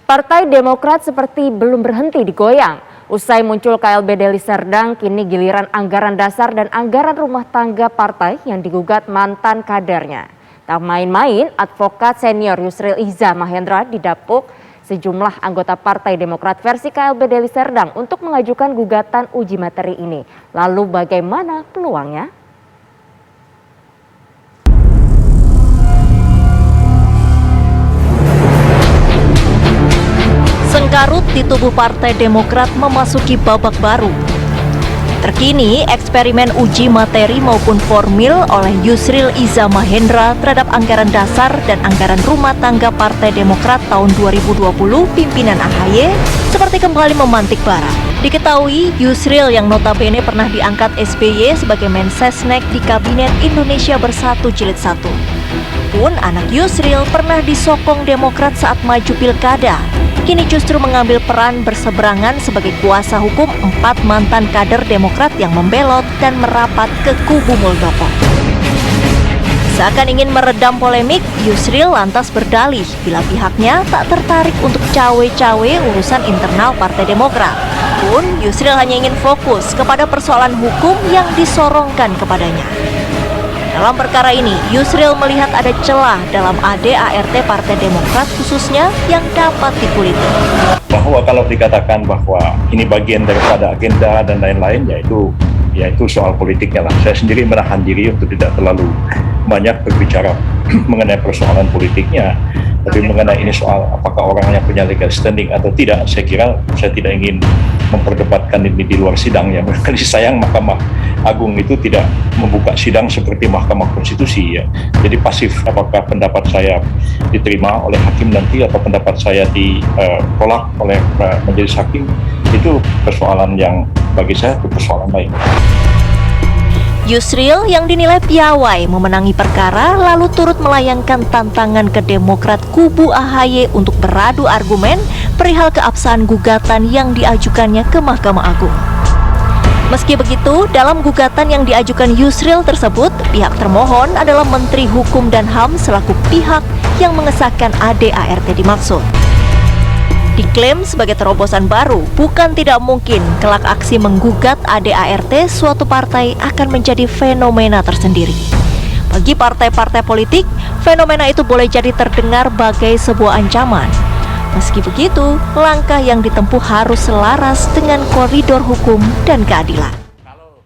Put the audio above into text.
Partai Demokrat seperti belum berhenti digoyang. Usai muncul KLB Deli Serdang, kini giliran anggaran dasar dan anggaran rumah tangga partai yang digugat mantan kadernya. Tak main-main, advokat senior Yusril Iza Mahendra didapuk sejumlah anggota Partai Demokrat versi KLB Deli Serdang untuk mengajukan gugatan uji materi ini. Lalu bagaimana peluangnya? Sengkarut di tubuh Partai Demokrat memasuki babak baru. Terkini, eksperimen uji materi maupun formil oleh Yusril Iza Mahendra terhadap anggaran dasar dan anggaran rumah tangga Partai Demokrat tahun 2020 pimpinan AHY seperti kembali memantik bara. Diketahui, Yusril yang notabene pernah diangkat SBY sebagai Mensesnek di Kabinet Indonesia Bersatu Jilid 1. Pun anak Yusril pernah disokong Demokrat saat maju pilkada. Kini justru mengambil peran berseberangan sebagai kuasa hukum 4 mantan kader Demokrat yang membelot dan merapat ke kubu Muldoko. Seakan ingin meredam polemik, Yusril lantas berdalih bila pihaknya tak tertarik untuk cawe-cawe urusan internal Partai Demokrat. Pun Yusril hanya ingin fokus kepada persoalan hukum yang disorongkan kepadanya. Dalam perkara ini, Yusril melihat ada celah dalam ADART Partai Demokrat khususnya yang dapat dikuliti. Bahwa kalau dikatakan bahwa ini bagian daripada agenda dan lain-lain, yaitu soal politiknya lah. Saya sendiri menahan diri untuk tidak terlalu banyak berbicara mengenai persoalan politiknya. Tapi mengenai ini soal apakah orangnya punya legal standing atau tidak, saya kira saya tidak ingin memperdebatkan ini di luar sidang ya. Berkali sayang Mahkamah Agung itu tidak membuka sidang seperti Mahkamah Konstitusi ya. Jadi pasif apakah pendapat saya diterima oleh hakim nanti atau pendapat saya ditolak oleh majelis hakim, itu persoalan yang bagi saya itu persoalan lain. Yusril yang dinilai piawai memenangi perkara lalu turut melayangkan tantangan ke Demokrat kubu AHY untuk beradu argumen perihal keabsahan gugatan yang diajukannya ke Mahkamah Agung. Meski begitu, dalam gugatan yang diajukan Yusril tersebut, pihak termohon adalah Menteri Hukum dan HAM selaku pihak yang mengesahkan ADART dimaksud. Diklaim sebagai terobosan baru, bukan tidak mungkin kelak aksi menggugat ADART suatu partai akan menjadi fenomena tersendiri. Bagi partai-partai politik, fenomena itu boleh jadi terdengar bagai sebuah ancaman. Meski begitu, langkah yang ditempuh harus selaras dengan koridor hukum dan keadilan.